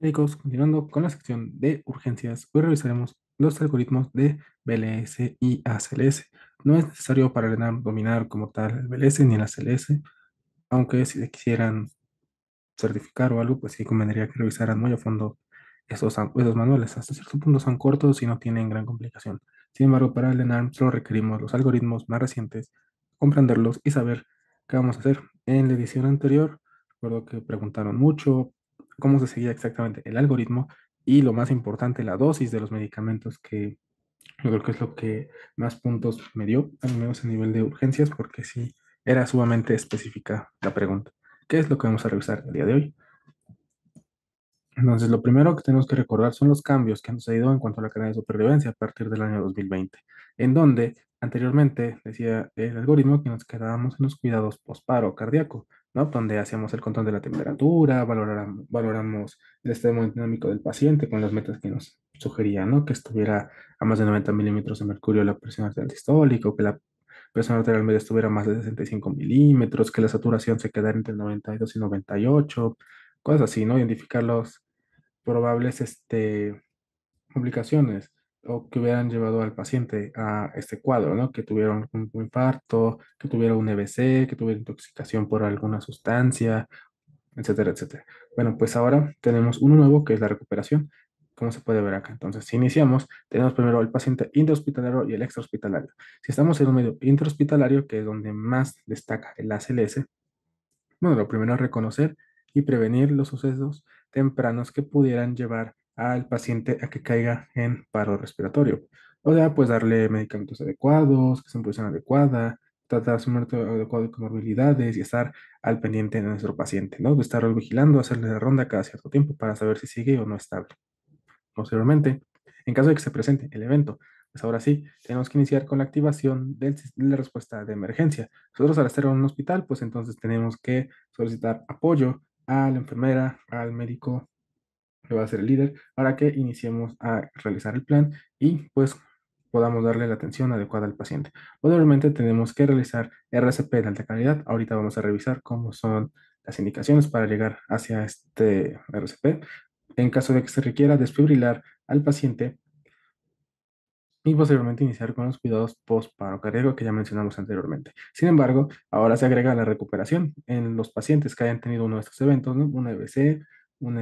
Médicos, continuando con la sección de urgencias, hoy revisaremos los algoritmos de BLS y ACLS. No es necesario para ordenar dominar como tal el BLS ni el ACLS, aunque si se quisieran certificar o algo, pues sí convendría que revisaran muy a fondo esos manuales. Hasta cierto punto son cortos y no tienen gran complicación. Sin embargo, para el ENARM solo requerimos los algoritmos más recientes, comprenderlos y saber qué vamos a hacer. En la edición anterior, recuerdo que preguntaron mucho cómo se seguía exactamente el algoritmo y lo más importante, la dosis de los medicamentos, que yo creo que es lo que más puntos me dio, al menos a nivel de urgencias, porque sí era sumamente específica la pregunta. ¿Qué es lo que vamos a revisar el día de hoy? Entonces, lo primero que tenemos que recordar son los cambios que han sucedido en cuanto a la cadena de supervivencia a partir del año 2020, en donde anteriormente decía el algoritmo que nos quedábamos en los cuidados posparo cardíaco, ¿no? Donde hacíamos el control de la temperatura, valoramos el estado hemodinámico del paciente con las metas que nos sugería, ¿no? Que estuviera a más de 90 milímetros de mercurio la presión arterial sistólica, que la presión arterial media estuviera a más de 65 milímetros, que la saturación se quedara entre 92 y 98, cosas así, ¿no? Identificar los probables complicaciones o que hubieran llevado al paciente a este cuadro, ¿no? Que tuvieron un infarto, que tuviera un EBC, que tuviera intoxicación por alguna sustancia, etcétera, etcétera. Bueno, pues ahora tenemos uno nuevo que es la recuperación, como se puede ver acá. Entonces, si iniciamos, tenemos primero el paciente intrahospitalario y el extrahospitalario. Si estamos en un medio intrahospitalario, que es donde más destaca el ACLS, bueno, lo primero es reconocer y prevenir los sucesos tempranos que pudieran llevar al paciente a que caiga en paro respiratorio. O sea, pues darle medicamentos adecuados, que sean posición adecuada, tratar su método adecuado de comorbilidades y estar al pendiente de nuestro paciente, ¿no? De estarlo vigilando, hacerle la ronda cada cierto tiempo para saber si sigue o no estable. Posteriormente, en caso de que se presente el evento, pues ahora sí, tenemos que iniciar con la activación de la respuesta de emergencia. Nosotros al estar en un hospital, pues entonces tenemos que solicitar apoyo a la enfermera, al médico que va a ser el líder, para que iniciemos a realizar el plan y pues podamos darle la atención adecuada al paciente. Posteriormente tenemos que realizar RCP de alta calidad. Ahorita vamos a revisar cómo son las indicaciones para llegar hacia este RCP en caso de que se requiera desfibrilar al paciente y posteriormente iniciar con los cuidados post-paro cardíaco que ya mencionamos anteriormente. Sin embargo, ahora se agrega la recuperación en los pacientes que hayan tenido uno de estos eventos, ¿no? Un EBC, un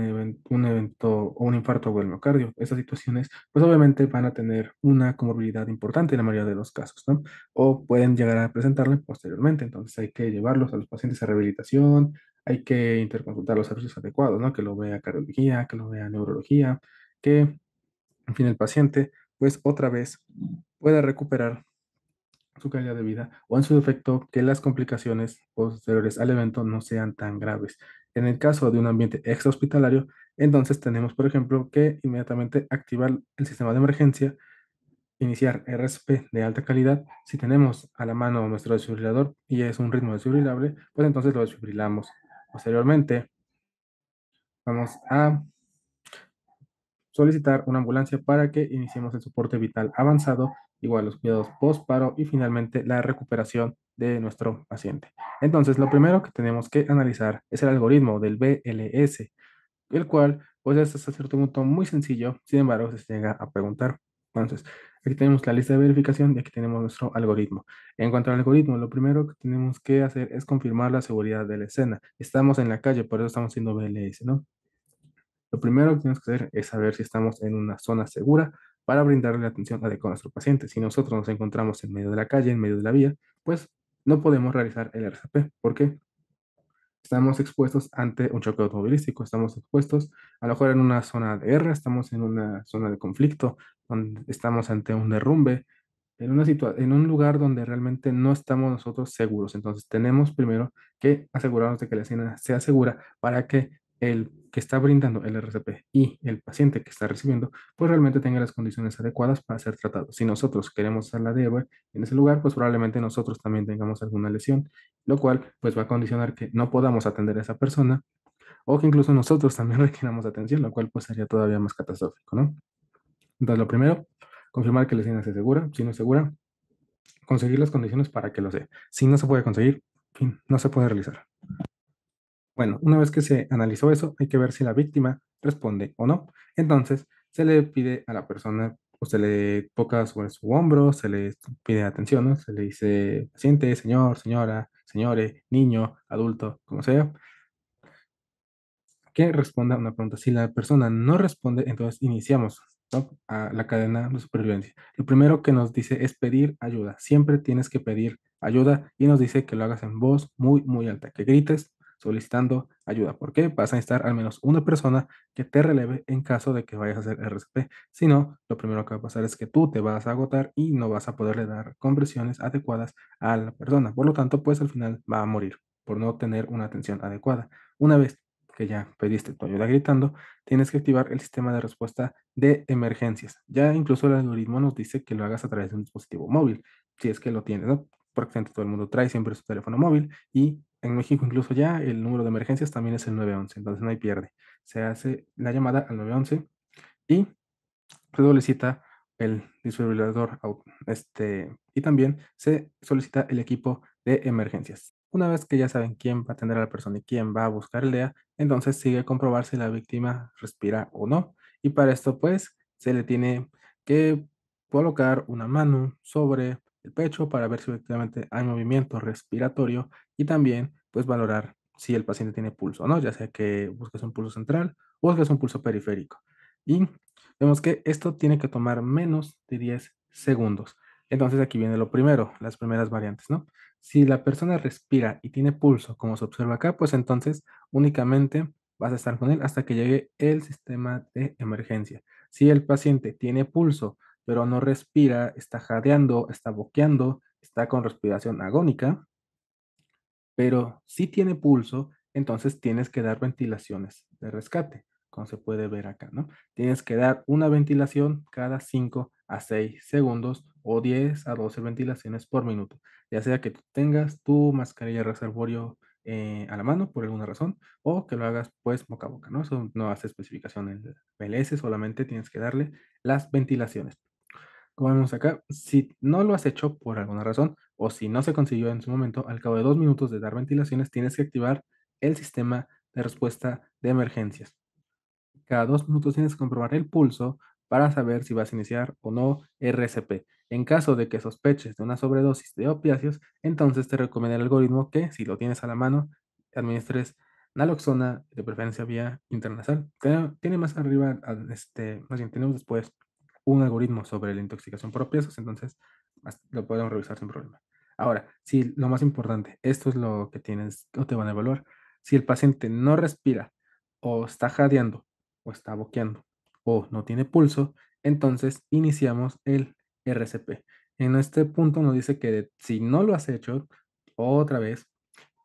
evento o un infarto del miocardio. Estas situaciones, pues obviamente van a tener una comorbilidad importante en la mayoría de los casos, ¿no? O pueden llegar a presentarla posteriormente. Entonces hay que llevarlos a los pacientes a rehabilitación, hay que interconsultar los servicios adecuados, ¿no? Que lo vea cardiología, que lo vea neurología, que en fin, el paciente, pues otra vez pueda recuperar su calidad de vida o en su defecto que las complicaciones posteriores al evento no sean tan graves. En el caso de un ambiente extrahospitalario, entonces tenemos, por ejemplo, que inmediatamente activar el sistema de emergencia, iniciar RSP de alta calidad. Si tenemos a la mano nuestro desfibrilador y es un ritmo desfibrilable, pues entonces lo desfibrilamos. Posteriormente, vamos a solicitar una ambulancia para que iniciemos el soporte vital avanzado, igual los cuidados post-paro y finalmente la recuperación de nuestro paciente. Entonces, lo primero que tenemos que analizar es el algoritmo del BLS, el cual pues es hasta cierto punto muy sencillo, sin embargo, se llega a preguntar. Entonces, aquí tenemos la lista de verificación y aquí tenemos nuestro algoritmo. En cuanto al algoritmo, lo primero que tenemos que hacer es confirmar la seguridad de la escena. Estamos en la calle, por eso estamos haciendo BLS, ¿no? Lo primero que tenemos que hacer es saber si estamos en una zona segura para brindarle la atención adecuada a nuestro paciente. Si nosotros nos encontramos en medio de la calle, en medio de la vía, pues no podemos realizar el RCP. ¿Por qué? Estamos expuestos ante un choque automovilístico, estamos expuestos a lo mejor en una zona de guerra, estamos en una zona de conflicto, donde estamos ante un derrumbe, en un lugar donde realmente no estamos nosotros seguros. Entonces tenemos primero que asegurarnos de que la escena sea segura para que el que está brindando el RCP y el paciente que está recibiendo, pues realmente tenga las condiciones adecuadas para ser tratado. Si nosotros queremos hacer la de héroe en ese lugar, pues probablemente nosotros también tengamos alguna lesión, lo cual pues va a condicionar que no podamos atender a esa persona o que incluso nosotros también requiramos atención, lo cual pues sería todavía más catastrófico, ¿no? Entonces lo primero, confirmar que la escena sea segura. Si no es segura, conseguir las condiciones para que lo sea. Si no se puede conseguir, fin, no se puede realizar. Bueno, una vez que se analizó eso, hay que ver si la víctima responde o no. Entonces, se le pide a la persona o se le toca sobre su hombro, se le pide atención, ¿no? Se le dice paciente, señor, señora, señore, niño, adulto, como sea, que responda a una pregunta. Si la persona no responde, entonces iniciamos, ¿no?, a la cadena de supervivencia. Lo primero que nos dice es pedir ayuda. Siempre tienes que pedir ayuda y nos dice que lo hagas en voz muy, muy alta, que grites solicitando ayuda. ¿Por qué? Vas a necesitar al menos una persona que te releve en caso de que vayas a hacer RCP. Si no, lo primero que va a pasar es que tú te vas a agotar y no vas a poderle dar compresiones adecuadas a la persona. Por lo tanto, pues al final va a morir por no tener una atención adecuada. Una vez que ya pediste tu ayuda gritando, tienes que activar el sistema de respuesta de emergencias. Ya incluso el algoritmo nos dice que lo hagas a través de un dispositivo móvil, si es que lo tienes, ¿no? Porque todo el mundo trae siempre su teléfono móvil y en México incluso ya el número de emergencias también es el 911, entonces no hay pierde. Se hace la llamada al 911 y se solicita el desfibrilador y también se solicita el equipo de emergencias. Una vez que ya saben quién va a atender a la persona y quién va a buscar el DEA, entonces sigue a comprobar si la víctima respira o no. Y para esto, pues, se le tiene que colocar una mano sobre el pecho para ver si efectivamente hay movimiento respiratorio y también, pues, valorar si el paciente tiene pulso o no, ya sea que busques un pulso central o busques un pulso periférico. Y vemos que esto tiene que tomar menos de 10 segundos. Entonces aquí viene lo primero, las primeras variantes, ¿no? Si la persona respira y tiene pulso, como se observa acá, pues entonces únicamente vas a estar con él hasta que llegue el sistema de emergencia. Si el paciente tiene pulso, pero no respira, está jadeando, está boqueando, está con respiración agónica, pero si tiene pulso, entonces tienes que dar ventilaciones de rescate, como se puede ver acá, ¿no? Tienes que dar una ventilación cada 5 a 6 segundos o 10 a 12 ventilaciones por minuto, ya sea que tú tengas tu mascarilla reservorio a la mano por alguna razón o que lo hagas pues boca a boca, ¿no? Eso no hace especificación en el PLS, solamente tienes que darle las ventilaciones. Como vemos acá, si no lo has hecho por alguna razón o si no se consiguió en su momento, al cabo de 2 minutos de dar ventilaciones, tienes que activar el sistema de respuesta de emergencias. Cada 2 minutos tienes que comprobar el pulso para saber si vas a iniciar o no RCP. En caso de que sospeches de una sobredosis de opiáceos, entonces te recomienda el algoritmo que, si lo tienes a la mano, administres naloxona, de preferencia vía intranasal. Tiene más arriba, más bien tenemos después un algoritmo sobre la intoxicación por opiáceos, entonces lo podemos revisar sin problema. Ahora, si lo más importante, esto es lo que tienes o te van a evaluar. Si el paciente no respira o está jadeando o está boqueando o no tiene pulso, entonces iniciamos el RCP. En este punto nos dice que si no lo has hecho, otra vez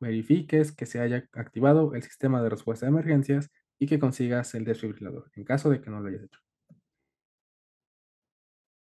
verifiques que se haya activado el sistema de respuesta de emergencias y que consigas el desfibrilador, en caso de que no lo hayas hecho.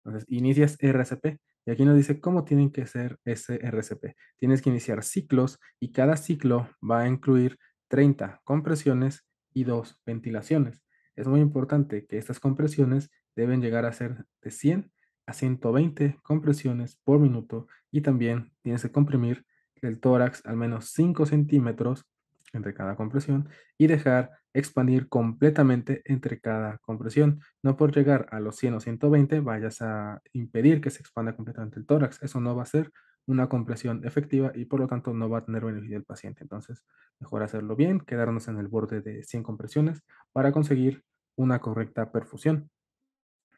Entonces, inicias RCP y aquí nos dice cómo tienen que ser ese RCP. Tienes que iniciar ciclos y cada ciclo va a incluir 30 compresiones y 2 ventilaciones. Es muy importante que estas compresiones deben llegar a ser de 100 a 120 compresiones por minuto y también tienes que comprimir el tórax al menos 5 centímetros entre cada compresión y dejar expandir completamente entre cada compresión. No por llegar a los 100 o 120 vayas a impedir que se expanda completamente el tórax. Eso no va a ser una compresión efectiva y por lo tanto no va a tener beneficio del paciente. Entonces, mejor hacerlo bien, quedarnos en el borde de 100 compresiones para conseguir una correcta perfusión.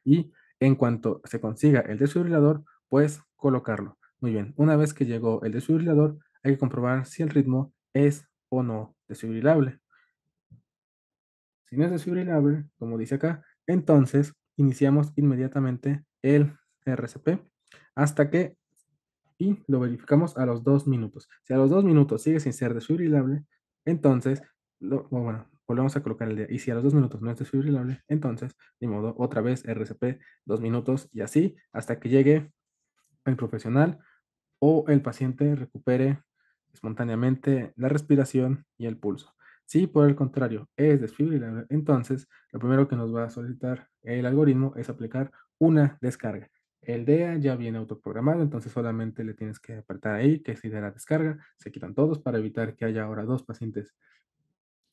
Y en cuanto se consiga el desfibrilador, pues colocarlo. Muy bien, una vez que llegó el desfibrilador, hay que comprobar si el ritmo es o no desfibrilable. Si no es desfibrilable, como dice acá, entonces iniciamos inmediatamente el RCP hasta que y lo verificamos a los 2 minutos. Si a los 2 minutos sigue sin ser desfibrilable, entonces, bueno, volvemos a colocar el día. Y si a los 2 minutos no es desfibrilable, entonces, de modo, otra vez RCP, 2 minutos y así hasta que llegue el profesional o el paciente recupere espontáneamente la respiración y el pulso. Si por el contrario es desfibrilable, entonces lo primero que nos va a solicitar el algoritmo es aplicar una descarga. El DEA ya viene autoprogramado, entonces solamente le tienes que apretar ahí que si de la descarga, se quitan todos para evitar que haya ahora dos pacientes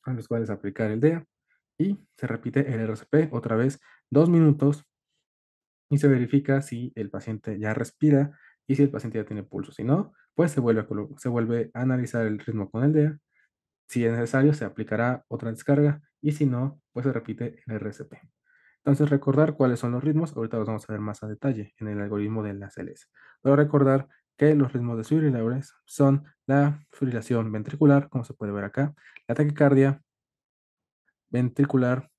a los cuales aplicar el DEA y se repite el RCP otra vez 2 minutos y se verifica si el paciente ya respira y si el paciente ya tiene pulso. Si no, pues se vuelve a analizar el ritmo con el DEA. Si es necesario, se aplicará otra descarga y si no, pues se repite el RCP. Entonces, recordar cuáles son los ritmos, ahorita los vamos a ver más a detalle en el algoritmo de las LS. Pero recordar que los ritmos desfibrilables son la fibrilación ventricular, como se puede ver acá, la taquicardia ventricular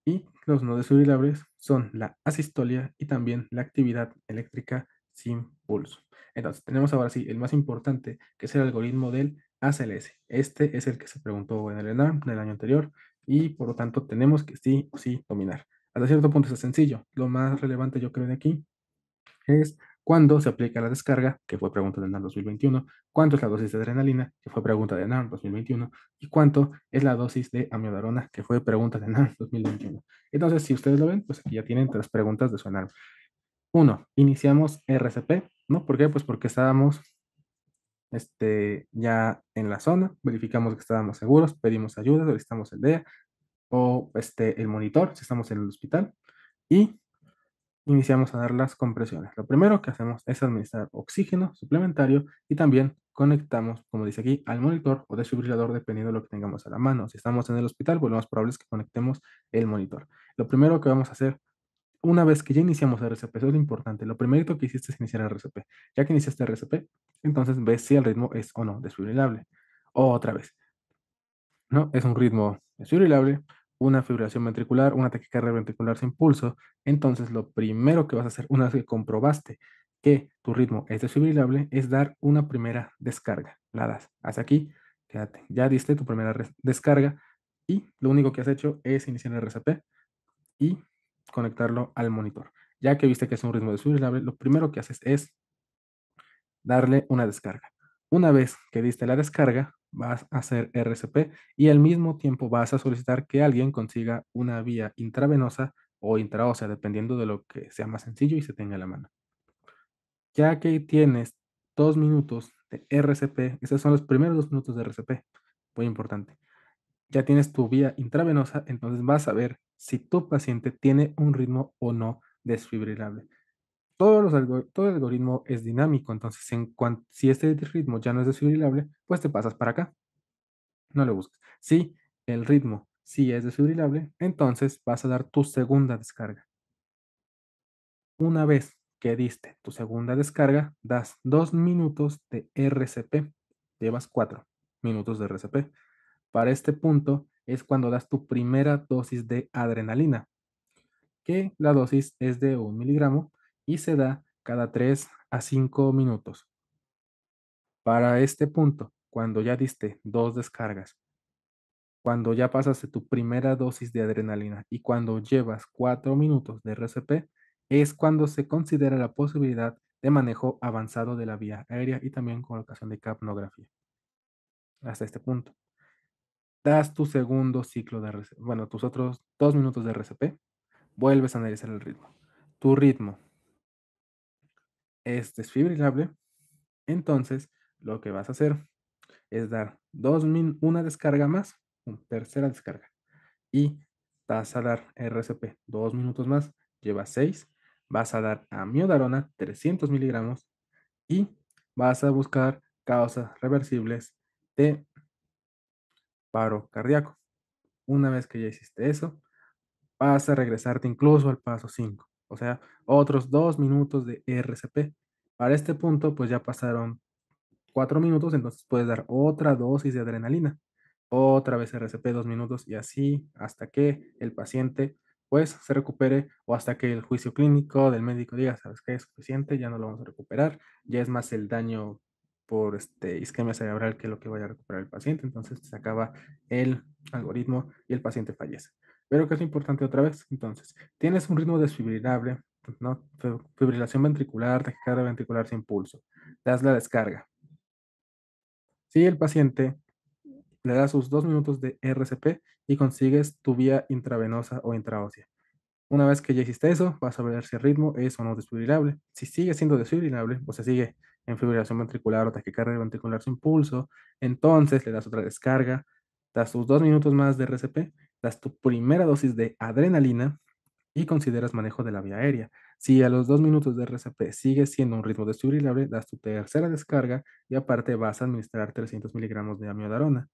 y los no desfibrilables son la asistolia y también la actividad eléctrica sin pulso. Entonces, tenemos ahora sí el más importante, que es el algoritmo del ACLS. Este es el que se preguntó en el ENARM del año anterior y por lo tanto tenemos que sí o sí dominar. Hasta cierto punto es sencillo. Lo más relevante yo creo de aquí es cuándo se aplica la descarga, que fue pregunta de NARM 2021, cuánto es la dosis de adrenalina, que fue pregunta de NARM 2021, y cuánto es la dosis de amiodarona, que fue pregunta de NARM 2021. Entonces, si ustedes lo ven, pues aquí ya tienen 3 preguntas de su NARM. Uno, iniciamos RCP, ¿no? ¿Por qué? Pues porque estábamos ya en la zona, verificamos que estábamos seguros, pedimos ayuda, solicitamos el DEA o el monitor, si estamos en el hospital, y iniciamos a dar las compresiones. Lo primero que hacemos es administrar oxígeno suplementario y también conectamos, como dice aquí, al monitor o desfibrilador dependiendo de lo que tengamos a la mano. Si estamos en el hospital, pues lo más probable es que conectemos el monitor. Lo primero que vamos a hacer una vez que ya iniciamos RCP, eso es lo importante. Lo primero que hiciste es iniciar RCP. Ya que iniciaste RCP, entonces ves si el ritmo es o no desfibrilable. Otra vez, ¿no? Es un ritmo desfibrilable, una fibrilación ventricular, una taquicardia ventricular sin pulso. Entonces, lo primero que vas a hacer una vez que comprobaste que tu ritmo es desfibrilable es dar una primera descarga. La das. Hasta aquí, quédate. Ya diste tu primera descarga y lo único que has hecho es iniciar el RCP y conectarlo al monitor. Ya que viste que es un ritmo desfibrilable, lo primero que haces es darle una descarga. Una vez que diste la descarga, vas a hacer RCP y al mismo tiempo vas a solicitar que alguien consiga una vía intravenosa o intraósea, dependiendo de lo que sea más sencillo y se tenga a la mano. Ya que tienes 2 minutos de RCP, esos son los primeros 2 minutos de RCP, muy importante. Ya tienes tu vía intravenosa, entonces vas a ver si tu paciente tiene un ritmo o no desfibrilable. Todo el algoritmo es dinámico, entonces si este ritmo ya no es desfibrilable, pues te pasas para acá, no lo busques. Si el ritmo sí es desfibrilable, entonces vas a dar tu segunda descarga. Una vez que diste tu segunda descarga, das 2 minutos de RCP. Llevas 4 minutos de RCP. Para este punto es cuando das tu primera dosis de adrenalina, que la dosis es de 1 miligramo y se da cada 3 a 5 minutos. Para este punto, cuando ya diste 2 descargas, cuando ya pasaste tu primera dosis de adrenalina y cuando llevas 4 minutos de RCP, es cuando se considera la posibilidad de manejo avanzado de la vía aérea y también colocación de capnografía. Hasta este punto. Das tu segundo ciclo de RCP, bueno, tus otros 2 minutos de RCP, vuelves a analizar el ritmo. Tu ritmo es desfibrilable, entonces lo que vas a hacer es dar una descarga más, una tercera descarga. Y vas a dar RCP 2 minutos más, lleva 6. Vas a dar amiodarona 300 miligramos y vas a buscar causas reversibles de paro cardíaco. Una vez que ya hiciste eso, vas a regresarte incluso al paso 5, o sea, otros 2 minutos de RCP. Para este punto, pues ya pasaron 4 minutos, entonces puedes dar otra dosis de adrenalina. Otra vez RCP 2 minutos y así hasta que el paciente pues se recupere o hasta que el juicio clínico del médico diga, ¿sabes qué? Es suficiente, ya no lo vamos a recuperar. Ya es más el daño por isquemia cerebral que lo que vaya a recuperar el paciente. Entonces se acaba el algoritmo y el paciente fallece. Pero que es importante otra vez, entonces, tienes un ritmo desfibrilable, ¿no? Fibrilación ventricular, taquicardia ventricular sin pulso. Das la descarga. Si el paciente le das sus 2 minutos de RCP y consigues tu vía intravenosa o intraósea. Una vez que ya hiciste eso, vas a ver si el ritmo es o no desfibrilable. Si sigue siendo desfibrilable, o sea, sigue en fibrilación ventricular o taquicardia ventricular sin pulso, entonces le das otra descarga, das tus 2 minutos más de RCP das tu primera dosis de adrenalina y consideras manejo de la vía aérea. Si a los 2 minutos de RCP sigue siendo un ritmo desfibrilable, das tu tercera descarga y aparte vas a administrar 300 miligramos de amiodarona.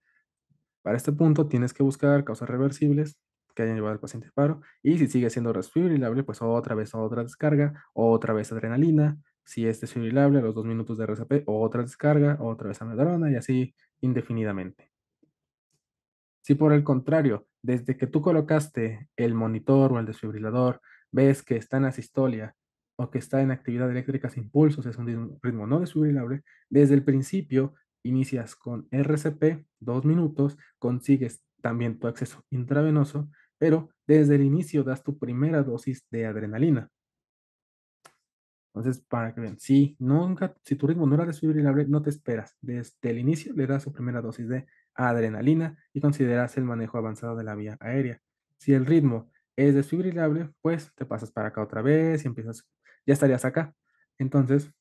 Para este punto tienes que buscar causas reversibles que hayan llevado al paciente a paro y si sigue siendo desfibrilable, pues otra vez otra descarga, otra vez adrenalina. Si es desfibrilable a los 2 minutos de RCP, otra descarga, otra vez amiodarona y así indefinidamente. Si por el contrario, desde que tú colocaste el monitor o el desfibrilador, ves que está en asistolia o que está en actividad eléctrica sin pulsos, es un ritmo no desfibrilable, desde el principio inicias con RCP, 2 minutos, consigues también tu acceso intravenoso, pero desde el inicio das tu primera dosis de adrenalina. Entonces, para que vean, si nunca, si tu ritmo no era desfibrilable, no te esperas. Desde el inicio le das su primera dosis de adrenalina y consideras el manejo avanzado de la vía aérea. Si el ritmo es desfibrilable, pues te pasas para acá otra vez y empiezas, ya estarías acá. Entonces,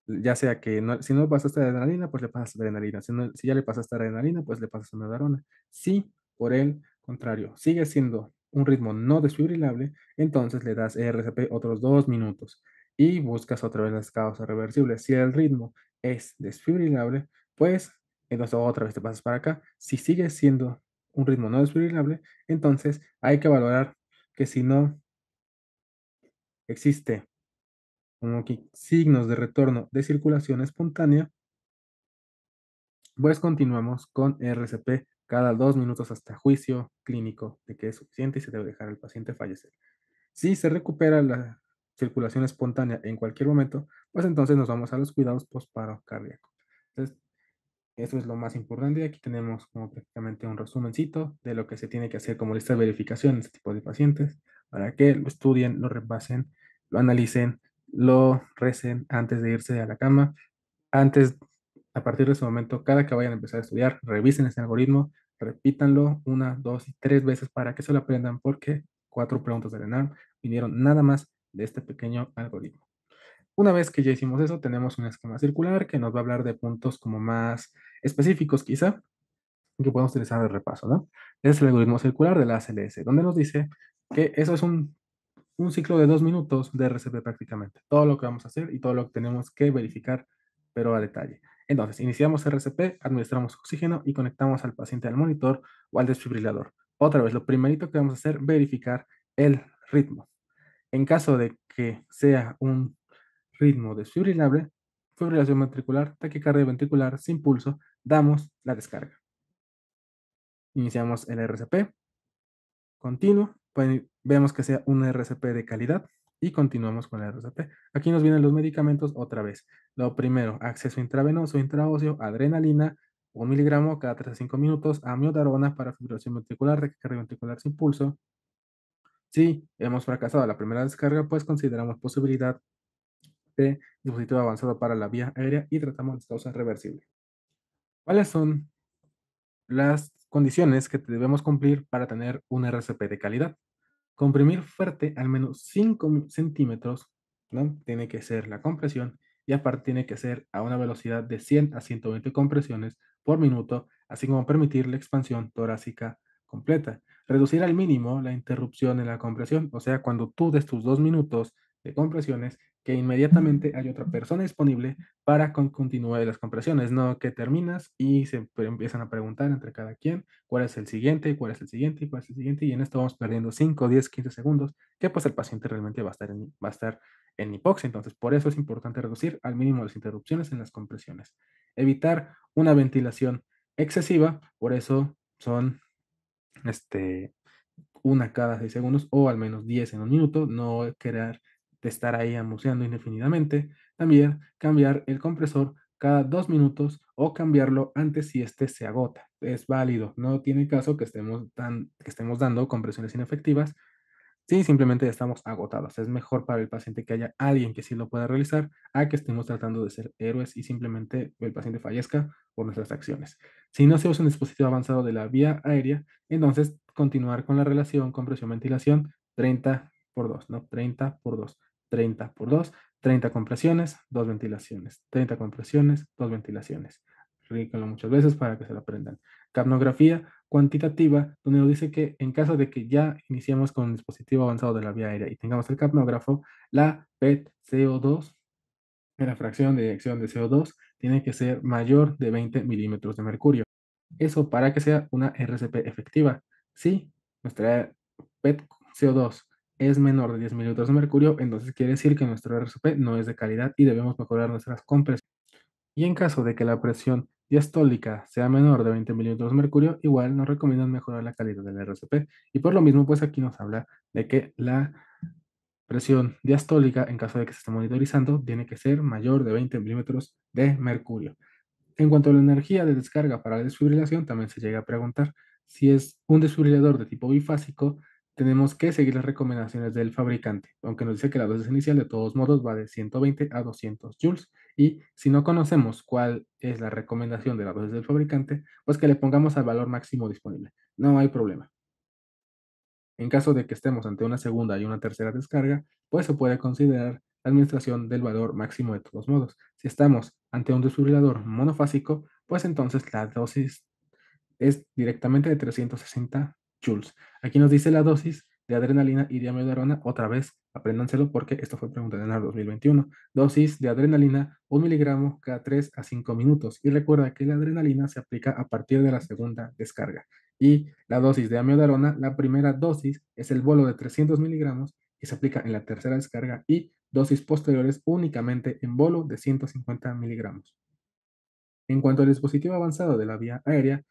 ya sea que si no pasaste adrenalina, pues le pasas adrenalina. Si ya le pasaste adrenalina, pues le pasas amiodarona. Si, por el contrario, sigue siendo un ritmo no desfibrilable, entonces le das ERCP otros 2 minutos y buscas otra vez las causas reversibles. Si el ritmo es desfibrilable, pues entonces otra vez te pasas para acá. Si sigue siendo un ritmo no desfibrilable, entonces hay que valorar que si no existe como que signos de retorno de circulación espontánea, pues continuamos con RCP cada 2 minutos hasta juicio clínico de que es suficiente y se debe dejar al paciente fallecer. Si se recupera la circulación espontánea en cualquier momento, pues entonces nos vamos a los cuidados postparo cardíaco. Entonces, eso es lo más importante. Aquí tenemos como prácticamente un resumencito de lo que se tiene que hacer como lista de verificación en este tipo de pacientes para que lo estudien, lo repasen, lo analicen, lo recen antes de irse a la cama antes, a partir de ese momento, cada que vayan a empezar a estudiar, revisen ese algoritmo, repítanlo una, dos y tres veces para que se lo aprendan, porque 4 preguntas del ENARM vinieron nada más de este pequeño algoritmo. Una vez que ya hicimos eso, tenemos un esquema circular que nos va a hablar de puntos como más específicos, quizá, que podemos utilizar de repaso, ¿no? Es el algoritmo circular de la ACLS, donde nos dice que eso es un ciclo de 2 minutos de RCP prácticamente. Todo lo que vamos a hacer y todo lo que tenemos que verificar, pero a detalle. Entonces, iniciamos RCP, administramos oxígeno y conectamos al paciente al monitor o al desfibrilador. Otra vez, lo primerito que vamos a hacer, verificar el ritmo. En caso de que sea un ritmo desfibrilable, fibrilación ventricular, taquicardia ventricular sin pulso, damos la descarga. Iniciamos el RCP, continuo, vemos que sea un RCP de calidad y continuamos con el RCP. Aquí nos vienen los medicamentos otra vez. Lo primero, acceso intravenoso, intraóseo, adrenalina, 1 miligramo cada 3 a 5 minutos, amiodarona para fibrilación ventricular, taquicardia ventricular sin pulso. Si hemos fracasado la primera descarga, pues consideramos posibilidad de dispositivo avanzado para la vía aérea y tratamos las causas reversibles. ¿Cuáles son las condiciones que debemos cumplir para tener un RCP de calidad? Comprimir fuerte al menos 5 centímetros, ¿no? Tiene que ser la compresión y aparte tiene que ser a una velocidad de 100 a 120 compresiones por minuto, así como permitir la expansión torácica completa. Reducir al mínimo la interrupción en la compresión, o sea, cuando tú des tus 2 minutos de compresiones, que inmediatamente hay otra persona disponible para continuar las compresiones, no que terminas y se empiezan a preguntar entre cada quien cuál es el siguiente, cuál es el siguiente, cuál es el siguiente, y en esto vamos perdiendo 5, 10, 15 segundos, que pues el paciente realmente va a estar en hipoxia. Entonces, por eso es importante reducir al mínimo las interrupciones en las compresiones. Evitar una ventilación excesiva, por eso son este, una cada 6 segundos o al menos 10 en un minuto, no querer de estar ahí amuseando indefinidamente. También cambiar el compresor cada 2 minutos o cambiarlo antes si este se agota. Es válido, no tiene caso que estemos dando compresiones inefectivas. Sí, simplemente estamos agotados. Es mejor para el paciente que haya alguien que sí lo pueda realizar a que estemos tratando de ser héroes y simplemente el paciente fallezca por nuestras acciones. Si no se usa un dispositivo avanzado de la vía aérea, entonces continuar con la relación compresión-ventilación 30 por 2, ¿no? 30 por 2, 30 por 2, 30 compresiones, 2 ventilaciones, 30 compresiones, 2 ventilaciones. Ríquenlo muchas veces para que se lo aprendan. Capnografía cuantitativa, donde nos dice que en caso de que ya iniciemos con un dispositivo avanzado de la vía aérea y tengamos el capnógrafo, la PET-CO2, la fracción de eyección de CO2, tiene que ser mayor de 20 milímetros de mercurio. Eso para que sea una RCP efectiva. Si nuestra PET-CO2 es menor de 10 mililitros de mercurio, entonces quiere decir que nuestro RCP no es de calidad y debemos mejorar nuestras compresiones. Y en caso de que la presión diastólica sea menor de 20 milímetros de mercurio, igual nos recomiendan mejorar la calidad del RCP. Y por lo mismo, pues aquí nos habla de que la presión diastólica, en caso de que se esté monitorizando, tiene que ser mayor de 20 milímetros de mercurio. En cuanto a la energía de descarga para la desfibrilación, también se llega a preguntar si es un desfibrilador de tipo bifásico, tenemos que seguir las recomendaciones del fabricante, aunque nos dice que la dosis inicial de todos modos va de 120 a 200 joules. Y si no conocemos cuál es la recomendación de la dosis del fabricante, pues que le pongamos al valor máximo disponible. No hay problema. En caso de que estemos ante una segunda y una tercera descarga, pues se puede considerar la administración del valor máximo de todos modos. Si estamos ante un desfibrilador monofásico, pues entonces la dosis es directamente de 360 joules. Aquí nos dice la dosis de adrenalina y de amiodarona. Otra vez, apréndanselo porque esto fue pregunta en el 2021. Dosis de adrenalina, 1 miligramo cada 3 a 5 minutos. Y recuerda que la adrenalina se aplica a partir de la segunda descarga. Y la dosis de amiodarona, la primera dosis es el bolo de 300 miligramos y se aplica en la tercera descarga y dosis posteriores únicamente en bolo de 150 miligramos. En cuanto al dispositivo avanzado de la vía aérea,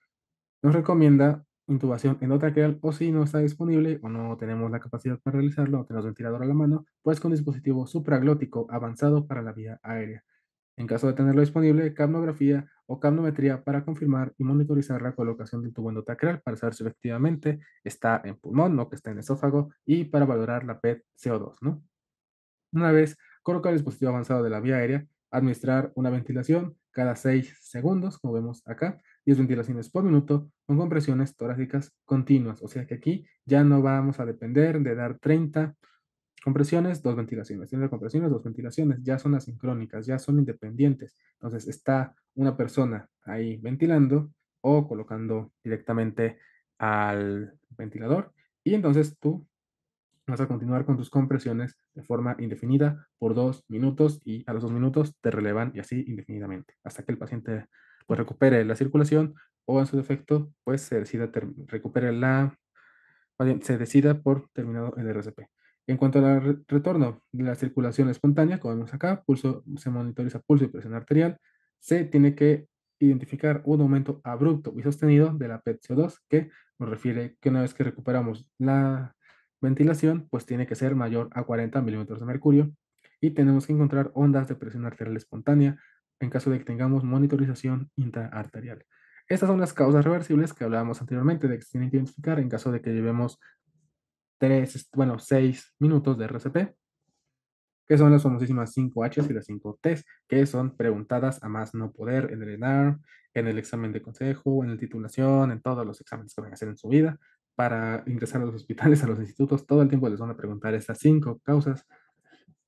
nos recomienda intubación endotraqueal o si no está disponible o no tenemos la capacidad para realizarlo o tenemos ventilador a la mano, pues con dispositivo supraglótico avanzado para la vía aérea. En caso de tenerlo disponible, capnografía o capnometría para confirmar y monitorizar la colocación del tubo endotraqueal para saber si efectivamente está en pulmón o que está en esófago y para valorar la PET-CO2, ¿no? Una vez colocar el dispositivo avanzado de la vía aérea, administrar una ventilación cada 6 segundos, como vemos acá, 10 ventilaciones por minuto con compresiones torácicas continuas. O sea que aquí ya no vamos a depender de dar 30 compresiones, 2 ventilaciones. 30 compresiones, 2 ventilaciones. Ya son asincrónicas, ya son independientes. Entonces está una persona ahí ventilando o colocando directamente al ventilador y entonces tú vas a continuar con tus compresiones de forma indefinida por 2 minutos y a los 2 minutos te relevan y así indefinidamente, hasta que el paciente pues recupere la circulación o en su defecto pues recupere se decida por terminado el RCP. En cuanto al retorno de la circulación espontánea, como vemos acá, se monitoriza pulso y presión arterial, se tiene que identificar un aumento abrupto y sostenido de la PET-CO2, que nos refiere que una vez que recuperamos la ventilación, pues tiene que ser mayor a 40 milímetros de mercurio y tenemos que encontrar ondas de presión arterial espontánea en caso de que tengamos monitorización intraarterial. Estas son las causas reversibles que hablábamos anteriormente de que se tienen que identificar en caso de que llevemos 6 minutos de RCP, que son las famosísimas 5Hs y las 5Ts, que son preguntadas a más no poder en el ENAR, en el examen de consejo, en la titulación, en todos los exámenes que van a hacer en su vida. Para ingresar a los hospitales, a los institutos, todo el tiempo les van a preguntar estas 5 causas,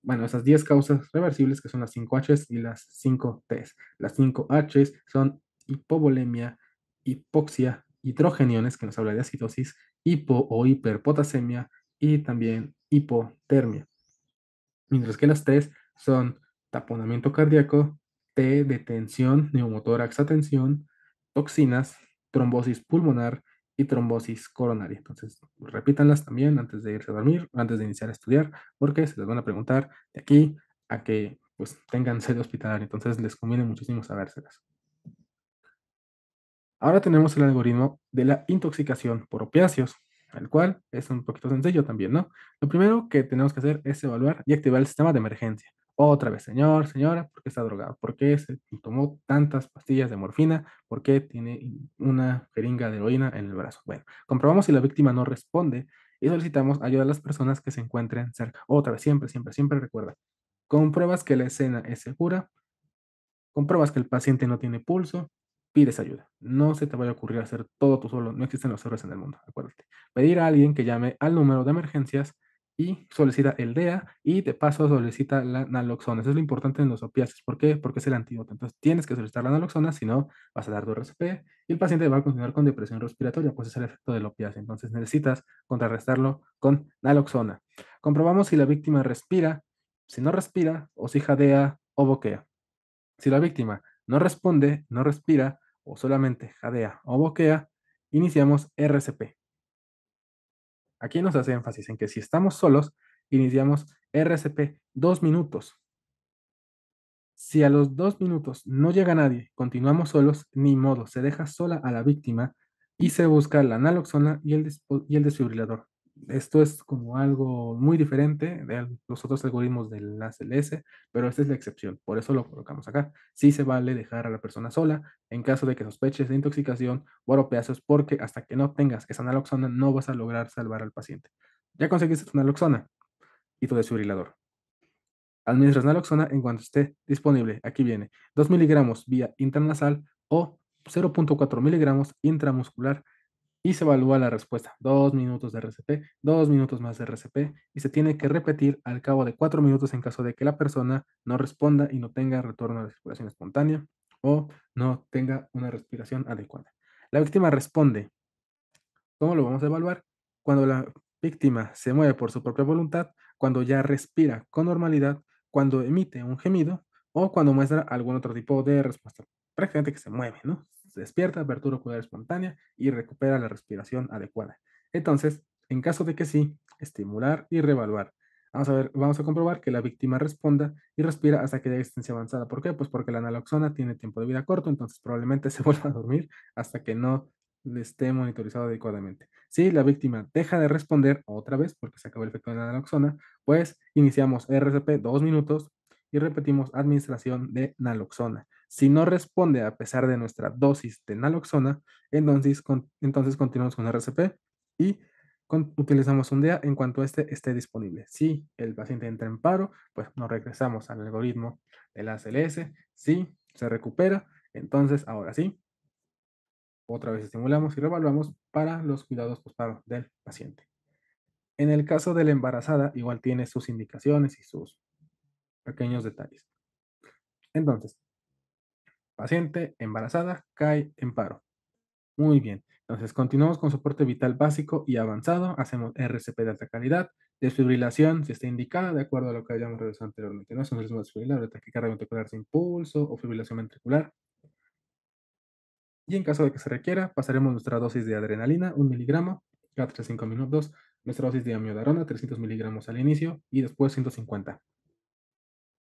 bueno, esas 10 causas reversibles que son las 5Hs y las 5Ts. Las 5Hs son hipovolemia, hipoxia, hidrogeniones, que nos habla de acidosis, hipo o hiperpotasemia y también hipotermia. Mientras que las Ts son taponamiento cardíaco, T de tensión, neumotórax a tensión, toxinas, trombosis pulmonar y trombosis coronaria. Entonces, repítanlas también antes de irse a dormir, antes de iniciar a estudiar, porque se les van a preguntar de aquí a que pues tengan sede hospitalaria. Entonces, les conviene muchísimo sabérselas. Ahora tenemos el algoritmo de la intoxicación por opiáceos, el cual es un poquito sencillo también, ¿no? Lo primero que tenemos que hacer es evaluar y activar el sistema de emergencia. Otra vez, señor, señora, ¿por qué está drogado? ¿Por qué se tomó tantas pastillas de morfina? ¿Por qué tiene una jeringa de heroína en el brazo? Bueno, comprobamos si la víctima no responde y solicitamos ayuda a las personas que se encuentren cerca. Otra vez, siempre, siempre, siempre recuerda. Compruebas que la escena es segura, compruebas que el paciente no tiene pulso, pides ayuda. No se te vaya a ocurrir hacer todo tú solo. No existen los héroes en el mundo, acuérdate. Pedir a alguien que llame al número de emergencias y solicita el DEA y de paso solicita la naloxona. Eso es lo importante en los opiáceos. ¿Por qué? Porque es el antídoto. Entonces tienes que solicitar la naloxona, si no vas a dar tu RCP y el paciente va a continuar con depresión respiratoria, pues es el efecto del opiáceo. Entonces necesitas contrarrestarlo con naloxona. Comprobamos si la víctima respira, si no respira o si jadea o boquea. Si la víctima no responde, no respira o solamente jadea o boquea, iniciamos RCP. Aquí nos hace énfasis en que si estamos solos, iniciamos RCP 2 minutos. Si a los 2 minutos no llega nadie, continuamos solos, ni modo, se deja sola a la víctima y se busca la naloxona y el desfibrilador. Esto es como algo muy diferente de los otros algoritmos del ACLS, pero esta es la excepción, por eso lo colocamos acá. Sí se vale dejar a la persona sola en caso de que sospeches de intoxicación por opiáceos, porque hasta que no tengas esa naloxona no vas a lograr salvar al paciente. Ya conseguiste tu naloxona y tu desfibrilador. Administras naloxona en cuanto esté disponible. Aquí viene 2 miligramos vía intranasal o 0,4 miligramos intramuscular y se evalúa la respuesta. 2 minutos de RCP, 2 minutos más de RCP y se tiene que repetir al cabo de 4 minutos en caso de que la persona no responda y no tenga retorno a la respiración espontánea o no tenga una respiración adecuada. La víctima responde. ¿Cómo lo vamos a evaluar? Cuando la víctima se mueve por su propia voluntad, cuando ya respira con normalidad, cuando emite un gemido o cuando muestra algún otro tipo de respuesta. Prácticamente que se mueve, ¿no? Se despierta, apertura ocular espontánea y recupera la respiración adecuada. Entonces, en caso de que sí, estimular y reevaluar. Vamos a ver, vamos a comprobar que la víctima responda y respira hasta que llegue a distancia avanzada. ¿Por qué? Pues porque la naloxona tiene tiempo de vida corto, entonces probablemente se vuelva a dormir hasta que no le esté monitorizado adecuadamente. Si la víctima deja de responder otra vez porque se acabó el efecto de la naloxona, pues iniciamos RCP 2 minutos y repetimos administración de naloxona. Si no responde a pesar de nuestra dosis de naloxona, entonces continuamos con RCP y utilizamos un DEA en cuanto este esté disponible. Si el paciente entra en paro, pues nos regresamos al algoritmo de la ACLS. Si se recupera, entonces ahora sí, otra vez estimulamos y revaluamos para los cuidados postparo del paciente. En el caso de la embarazada, igual tiene sus indicaciones y sus pequeños detalles. Entonces, paciente embarazada cae en paro. Muy bien. Entonces, continuamos con soporte vital básico y avanzado. Hacemos RCP de alta calidad, desfibrilación, si está indicada, de acuerdo a lo que hayamos realizado anteriormente. No es un ritmo desfibrilador, taquicardia ventricular sin pulso o fibrilación ventricular. Y en caso de que se requiera, pasaremos nuestra dosis de adrenalina, 1 miligramo, cada 3 a 5 minutos, nuestra dosis de amiodarona, 300 miligramos al inicio y después 150.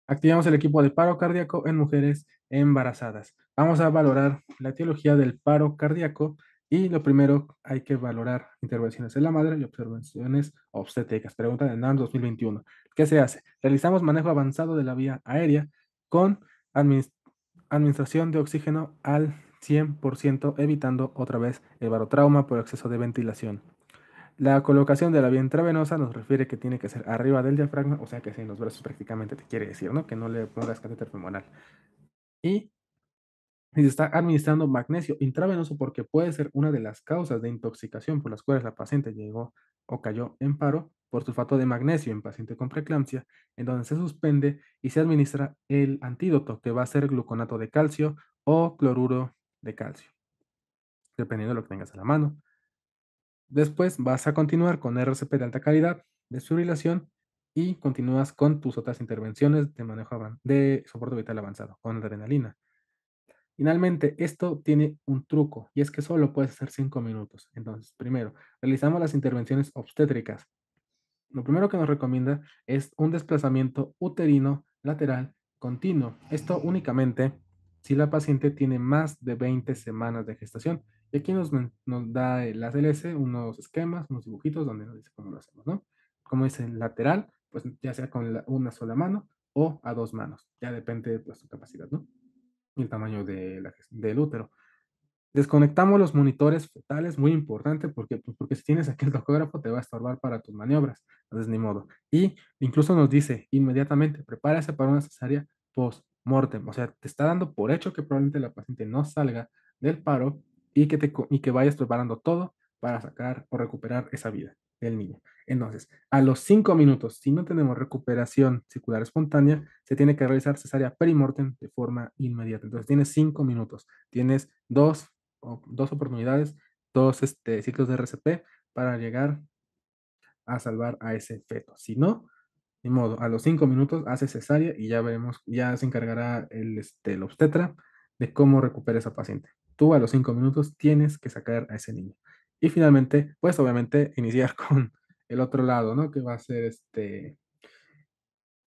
Activamos el equipo de paro cardíaco en mujeres embarazadas. Vamos a valorar la etiología del paro cardíaco y lo primero hay que valorar intervenciones en la madre y observaciones obstétricas. Pregunta de NAR 2021. ¿Qué se hace? Realizamos manejo avanzado de la vía aérea con administración de oxígeno al 100%, evitando otra vez el barotrauma por exceso de ventilación. La colocación de la vía intravenosa nos refiere que tiene que ser arriba del diafragma, o sea que si en los brazos prácticamente te quiere decir, ¿no? Que no le pongas catéter femoral. Y se está administrando magnesio intravenoso porque puede ser una de las causas de intoxicación por las cuales la paciente llegó o cayó en paro por sulfato de magnesio en paciente con preeclampsia, en donde se suspende y se administra el antídoto que va a ser gluconato de calcio o cloruro de calcio, dependiendo de lo que tengas a la mano. Después vas a continuar con RCP de alta calidad, desfibrilación y continúas con tus otras intervenciones de manejo de soporte vital avanzado, con adrenalina. Finalmente, esto tiene un truco y es que solo puedes hacer 5 minutos. Entonces, primero, realizamos las intervenciones obstétricas. Lo primero que nos recomienda es un desplazamiento uterino lateral continuo. Esto únicamente si la paciente tiene más de 20 semanas de gestación. Y aquí nos da el ACLS unos esquemas, unos dibujitos donde nos dice cómo lo hacemos, ¿no? Como dice lateral, pues ya sea con una sola mano o a 2 manos. Ya depende de tu capacidad, ¿no? Y el tamaño del útero. Desconectamos los monitores fetales, muy importante, porque, pues, porque si tienes aquí el tacógrafo te va a estorbar para tus maniobras, entonces ni modo. Y incluso nos dice inmediatamente, prepárese para una cesárea post-mortem, o sea, te está dando por hecho que probablemente la paciente no salga del paro y que vayas preparando todo para sacar o recuperar esa vida. del niño. Entonces, a los 5 minutos, si no tenemos recuperación circular espontánea, se tiene que realizar cesárea perimortem de forma inmediata. Entonces, tienes 5 minutos, tienes dos oportunidades, dos ciclos de RCP para llegar a salvar a ese feto. Si no, ni modo, a los 5 minutos hace cesárea y ya veremos, ya se encargará el obstetra de cómo recupera esa paciente. Tú a los 5 minutos tienes que sacar a ese niño. Y finalmente, pues obviamente iniciar con el otro lado, ¿no? Que va a ser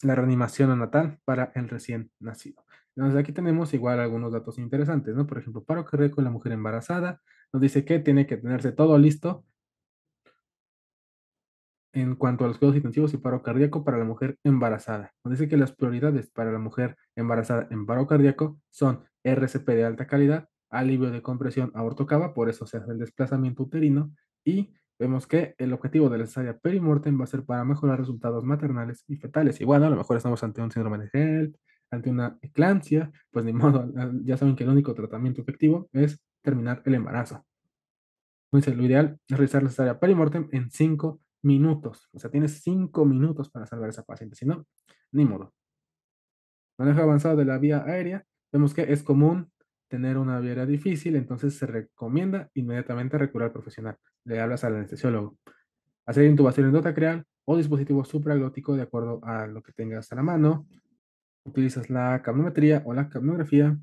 la reanimación neonatal para el recién nacido. Entonces aquí tenemos igual algunos datos interesantes, ¿no? Por ejemplo, paro cardíaco en la mujer embarazada. Nos dice que tiene que tenerse todo listo en cuanto a los cuidados intensivos y paro cardíaco para la mujer embarazada. Nos dice que las prioridades para la mujer embarazada en paro cardíaco son RCP de alta calidad, alivio de compresión aortocava, por eso se hace el desplazamiento uterino, y vemos que el objetivo de la cesárea perimortem va a ser para mejorar resultados maternales y fetales. Y bueno, a lo mejor estamos ante un síndrome de HELP, ante una eclampsia, pues ni modo, ya saben que el único tratamiento efectivo es terminar el embarazo. Entonces, lo ideal es realizar la cesárea perimortem en 5 minutos. O sea, tienes 5 minutos para salvar a esa paciente. Si no, ni modo. Manejo avanzado de la vía aérea. Vemos que es común tener una vía aérea difícil, entonces se recomienda inmediatamente recurrir al profesional. Le hablas al anestesiólogo. Hacer intubación endotacreal o dispositivo supraglótico de acuerdo a lo que tengas a la mano. Utilizas la capnometría o la capnografía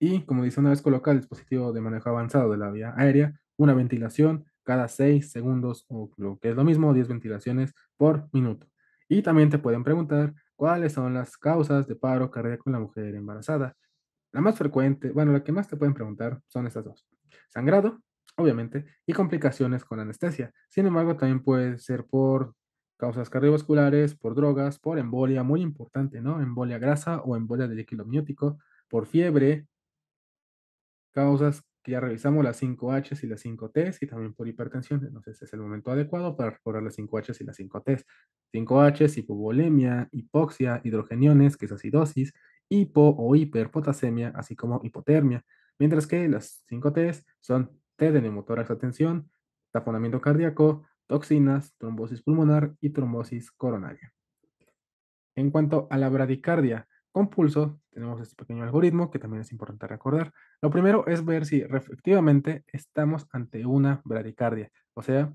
y, como dice, una vez coloca el dispositivo de manejo avanzado de la vía aérea, una ventilación cada 6 segundos o lo que es lo mismo, 10 ventilaciones por minuto. Y también te pueden preguntar cuáles son las causas de paro cardíaco en la mujer embarazada. La más frecuente, bueno, la que más te pueden preguntar son estas dos. Sangrado, obviamente, y complicaciones con anestesia. Sin embargo, también puede ser por causas cardiovasculares, por drogas, por embolia, muy importante, ¿no? Embolia grasa o embolia de líquido amniótico, por fiebre, causas que ya revisamos, las 5H y las 5T, y también por hipertensión. Entonces es el momento adecuado para recordar las 5H y las 5T. 5H, hipovolemia, hipoxia, hidrogeniones, que es acidosis, hipo o hiperpotasemia, así como hipotermia. Mientras que las 5T son T de neumotórax a tensión, taponamiento cardíaco, toxinas, trombosis pulmonar y trombosis coronaria. En cuanto a la bradicardia con pulso, tenemos este pequeño algoritmo que también es importante recordar. Lo primero es ver si efectivamente estamos ante una bradicardia, o sea,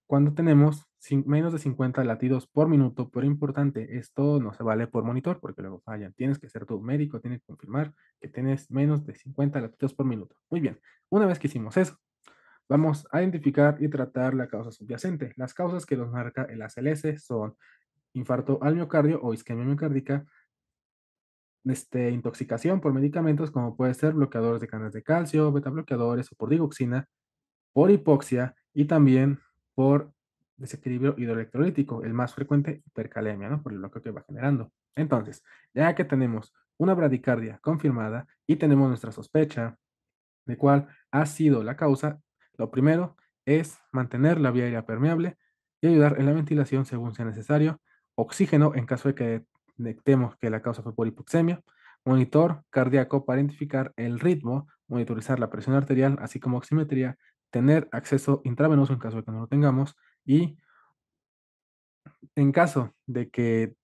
cuando tenemos menos de 50 latidos por minuto, pero importante, esto no se vale por monitor porque luego fallan. Tienes que ser tu médico, tiene que confirmar que tienes menos de 50 latidos por minuto. Muy bien, una vez que hicimos eso, vamos a identificar y tratar la causa subyacente. Las causas que nos marca el ACLS son infarto al miocardio o isquemia miocárdica, intoxicación por medicamentos como puede ser bloqueadores de canales de calcio, beta bloqueadores o por digoxina, por hipoxia y también por desequilibrio hidroelectrolítico, el más frecuente hipercalemia, ¿no? Por el bloqueo que va generando. Entonces, ya que tenemos una bradicardia confirmada y tenemos nuestra sospecha de cuál ha sido la causa, lo primero es mantener la vía aérea permeable y ayudar en la ventilación según sea necesario, oxígeno en caso de que detectemos que la causa fue por hipoxemia, monitor cardíaco para identificar el ritmo, monitorizar la presión arterial, así como oximetría, tener acceso intravenoso en caso de que no lo tengamos y en caso de que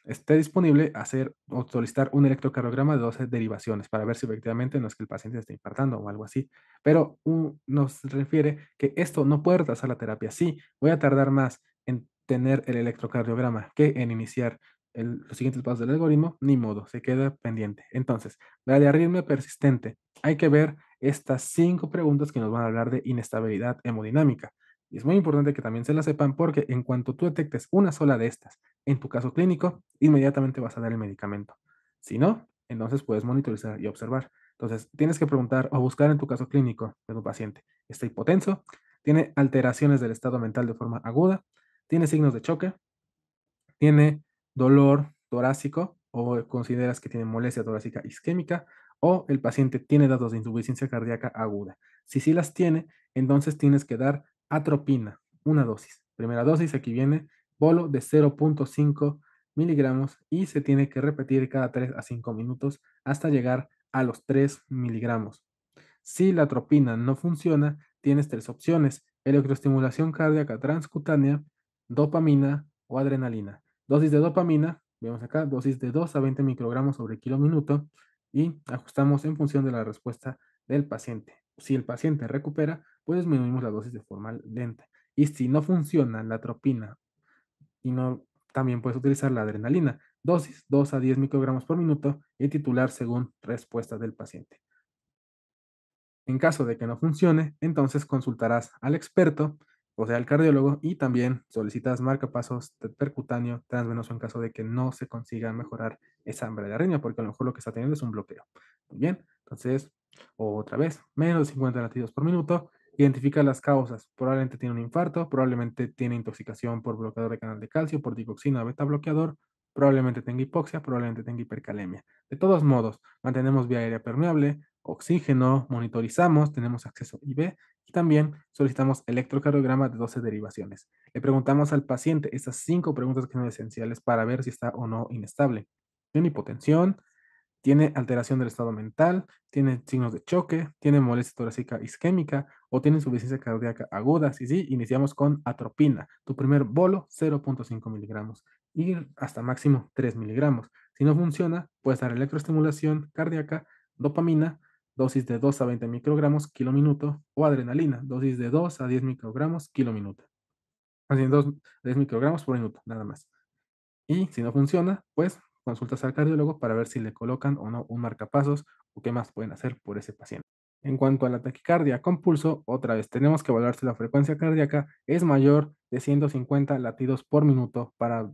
esté disponible, hacer o solicitar un electrocardiograma de 12 derivaciones para ver si efectivamente no es que el paciente esté infartando o algo así. Pero nos refiere que esto no puede retrasar la terapia. Sí, voy a tardar más en tener el electrocardiograma que en iniciar los siguientes pasos del algoritmo, ni modo, se queda pendiente. Entonces, la de arritmia persistente, hay que ver estas 5 preguntas que nos van a hablar de inestabilidad hemodinámica. Y es muy importante que también se la sepan porque en cuanto tú detectes una sola de estas en tu caso clínico, inmediatamente vas a dar el medicamento. Si no, entonces puedes monitorizar y observar. Entonces, tienes que preguntar o buscar en tu caso clínico de tu paciente. ¿Está hipotenso? ¿Tiene alteraciones del estado mental de forma aguda? ¿Tiene signos de choque? ¿Tiene dolor torácico o consideras que tiene molestia torácica isquémica? ¿O el paciente tiene datos de insuficiencia cardíaca aguda? Si sí las tiene, entonces tienes que dar atropina, una dosis. Primera dosis, aquí viene bolo de 0.5 miligramos y se tiene que repetir cada 3 a 5 minutos hasta llegar a los 3 miligramos. Si la atropina no funciona, tienes tres opciones. electroestimulación cardíaca transcutánea, dopamina o adrenalina. Dosis de dopamina, vemos acá, dosis de 2 a 20 microgramos sobre kilo minuto y ajustamos en función de la respuesta del paciente. Si el paciente recupera, pues disminuimos la dosis de forma lenta. Y si no funciona la atropina y no, también puedes utilizar la adrenalina, dosis 2 a 10 microgramos por minuto y titular según respuesta del paciente. En caso de que no funcione, entonces consultarás al experto, o sea, al cardiólogo, y también solicitas marcapasos percutáneo transvenoso en caso de que no se consiga mejorar esa hambre de arritmia, porque a lo mejor lo que está teniendo es un bloqueo. Muy bien, entonces, otra vez, menos de 50 latidos por minuto, identifica las causas. Probablemente tiene un infarto, probablemente tiene intoxicación por bloqueador de canal de calcio, por digoxina beta bloqueador, probablemente tenga hipoxia, probablemente tenga hipercalemia. De todos modos, mantenemos vía aérea permeable, oxígeno, monitorizamos, tenemos acceso IV y también solicitamos electrocardiograma de 12 derivaciones. Le preguntamos al paciente estas 5 preguntas que son esenciales para ver si está o no inestable. ¿Tiene hipotensión? ¿Tiene alteración del estado mental? ¿Tiene signos de choque? ¿Tiene molestia torácica isquémica? ¿O tiene insuficiencia cardíaca aguda? Si sí, iniciamos con atropina. Tu primer bolo, 0.5 miligramos. Y hasta máximo 3 miligramos. Si no funciona, puedes dar electroestimulación cardíaca, dopamina, dosis de 2 a 20 microgramos kilo minuto, o adrenalina, dosis de 2 a 10 microgramos kilo minuto. Así, 2 10 microgramos por minuto, nada más. Y si no funciona, pues consultas al cardiólogo para ver si le colocan o no un marcapasos o qué más pueden hacer por ese paciente. En cuanto a la taquicardia con pulso, otra vez tenemos que evaluar si la frecuencia cardíaca es mayor de 150 latidos por minuto para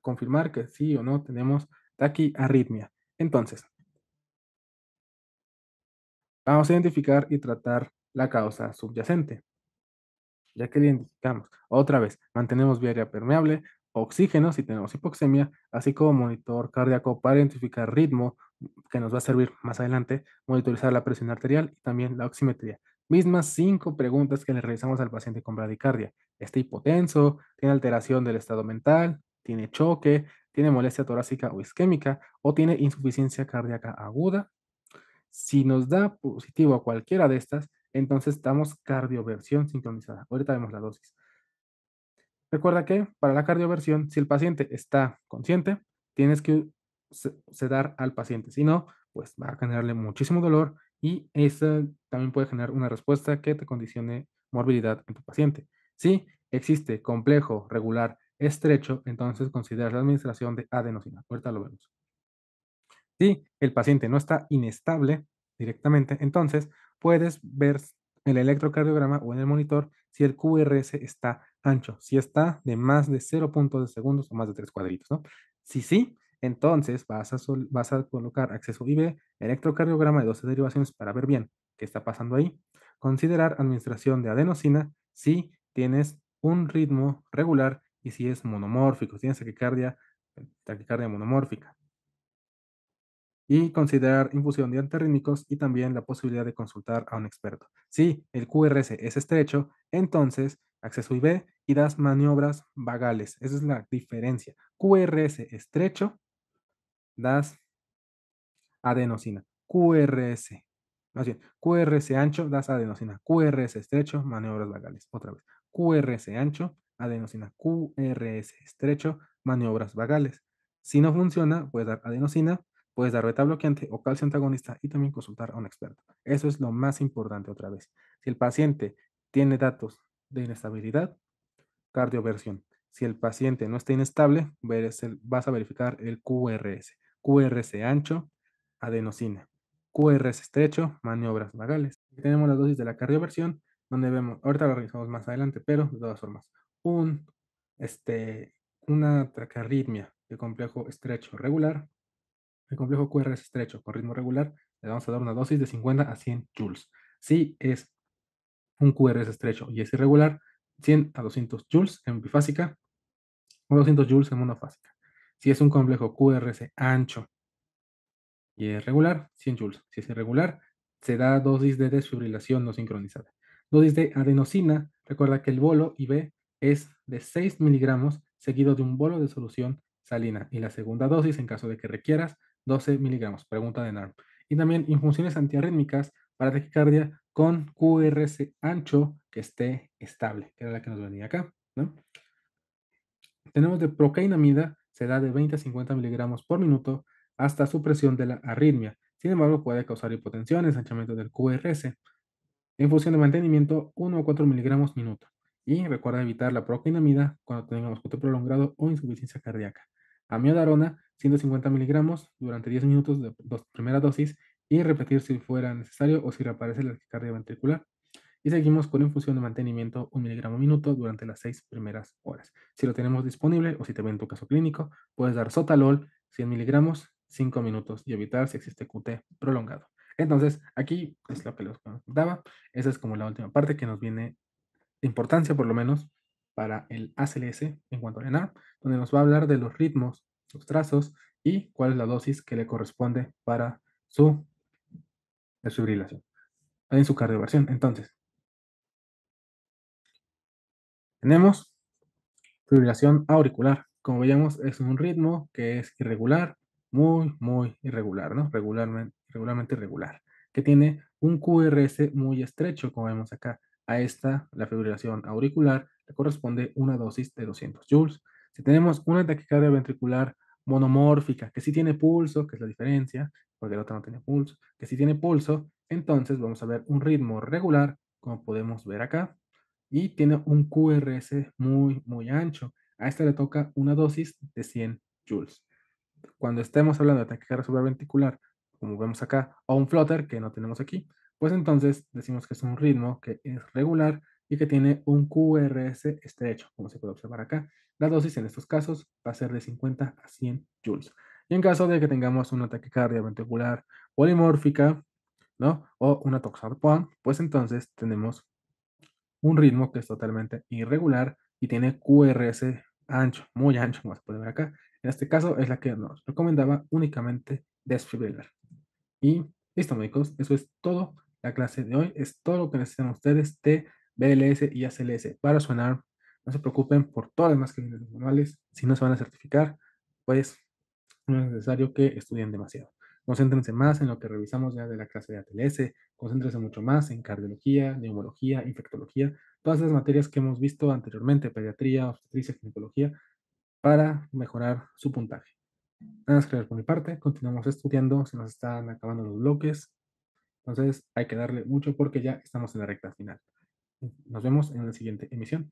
confirmar que sí o no tenemos taquiarritmia. Entonces, vamos a identificar y tratar la causa subyacente. Ya que identificamos, otra vez, mantenemos vía aérea permeable, oxígeno si tenemos hipoxemia, así como monitor cardíaco para identificar ritmo, que nos va a servir más adelante, monitorizar la presión arterial y también la oximetría. Mismas 5 preguntas que le realizamos al paciente con bradicardia. ¿Está hipotenso? ¿Tiene alteración del estado mental? ¿Tiene choque? ¿Tiene molestia torácica o isquémica? ¿O tiene insuficiencia cardíaca aguda? Si nos da positivo a cualquiera de estas, entonces damos cardioversión sincronizada. Ahorita vemos la dosis. Recuerda que para la cardioversión, si el paciente está consciente, tienes que sedar al paciente. Si no, pues va a generarle muchísimo dolor y eso también puede generar una respuesta que te condicione morbilidad en tu paciente. Si existe complejo, regular, estrecho, entonces consideras la administración de adenosina. Ahorita lo vemos. Si el paciente no está inestable directamente, entonces puedes ver el electrocardiograma o en el monitor si el QRS está ancho, si está de más de 0.2 segundos o más de 3 cuadritos, ¿no? Si sí, entonces vas a colocar acceso IV, electrocardiograma de 12 derivaciones para ver bien qué está pasando ahí. Considerar administración de adenosina si tienes un ritmo regular y si es monomórfico, si tienes taquicardia monomórfica y considerar infusión de antirrítmicos y también la posibilidad de consultar a un experto. Si el QRS es estrecho, entonces acceso IV y das maniobras vagales. Esa es la diferencia. QRS estrecho, das adenosina. QRS, más bien, QRS ancho, das adenosina. QRS estrecho, maniobras vagales. Otra vez. QRS ancho, adenosina. QRS estrecho, maniobras vagales. Si no funciona, puedes dar adenosina, puedes dar beta bloqueante o calcio antagonista y también consultar a un experto. Eso es lo más importante otra vez. Si el paciente tiene datos de inestabilidad, cardioversión. Si el paciente no está inestable, vas a verificar el QRS. QRS ancho, adenosina. QRS estrecho, maniobras vagales. Aquí tenemos las dosis de la cardioversión, donde vemos, ahorita lo revisamos más adelante, pero de todas formas, un, una taquiarritmia de complejo estrecho regular, el complejo QRS estrecho con ritmo regular, le vamos a dar una dosis de 50 a 100 joules. Si es un QRS estrecho y es irregular, 100 a 200 joules en bifásica o 200 joules en monofásica. Si es un complejo QRS ancho y es regular, 100 joules. Si es irregular, se da dosis de desfibrilación no sincronizada. Dosis de adenosina, recuerda que el bolo IV es de 6 miligramos seguido de un bolo de solución salina. Y la segunda dosis, en caso de que requieras, 12 miligramos. Pregunta de NARM. Y también infusiones antiarrítmicas para taquicardia con QRS ancho que esté estable, que era la que nos venía acá, ¿no? Tenemos de procainamida, se da de 20 a 50 miligramos por minuto hasta supresión de la arritmia. Sin embargo, puede causar hipotensión, ensanchamiento del QRS. En función de mantenimiento, 1 o 4 miligramos minuto. Y recuerda evitar la procainamida cuando tengamos coto prolongado o insuficiencia cardíaca. Amiodarona, 150 miligramos durante 10 minutos de primera dosis y repetir si fuera necesario o si reaparece la taquicardia ventricular. Y seguimos con infusión de mantenimiento 1 miligramo minuto durante las 6 primeras horas. Si lo tenemos disponible o si te ven en tu caso clínico, puedes dar sotalol 100 miligramos 5 minutos y evitar si existe QT prolongado. Entonces, aquí es lo que les contaba. Esa es como la última parte que nos viene de importancia, por lo menos, para el ACLS en cuanto a ENAR, donde nos va a hablar de los ritmos, los trazos y cuál es la dosis que le corresponde para su desfibrilación en su cardioversión. Entonces, tenemos fibrilación auricular. Como veíamos, es un ritmo que es irregular, muy irregular, ¿no? Regularmente irregular, que tiene un QRS muy estrecho, como vemos acá. A esta, la fibrilación auricular, le corresponde una dosis de 200 joules. Si tenemos una taquicardia ventricular monomórfica, que sí tiene pulso, que es la diferencia, porque el otro no tiene pulso, que sí tiene pulso, entonces vamos a ver un ritmo regular, como podemos ver acá, y tiene un QRS muy ancho. A esta le toca una dosis de 100 joules. Cuando estemos hablando de taquicardia supraventricular, como vemos acá, o un flutter que no tenemos aquí, pues entonces decimos que es un ritmo que es regular y que tiene un QRS estrecho, como se puede observar acá. La dosis en estos casos va a ser de 50 a 100 joules. Y en caso de que tengamos una taquicardia ventricular polimórfica, ¿no? O una toxarpón, pues entonces tenemos un ritmo que es totalmente irregular y tiene QRS ancho, muy ancho, como se puede ver acá. En este caso es la que nos recomendaba únicamente desfibrilar. Y listo, médicos, eso es todo. La clase de hoy es todo lo que necesitan ustedes de BLS y ACLS para sonar. No se preocupen por todas las más que vienen manuales. Si no se van a certificar, pues no es necesario que estudien demasiado. Concéntrense más en lo que revisamos ya de la clase de ATLS, concéntrense mucho más en cardiología, neumología, infectología, todas las materias que hemos visto anteriormente, pediatría, obstetricia, ginecología, para mejorar su puntaje. Nada más que ver por mi parte, continuamos estudiando, se nos están acabando los bloques, entonces hay que darle mucho porque ya estamos en la recta final. Nos vemos en la siguiente emisión.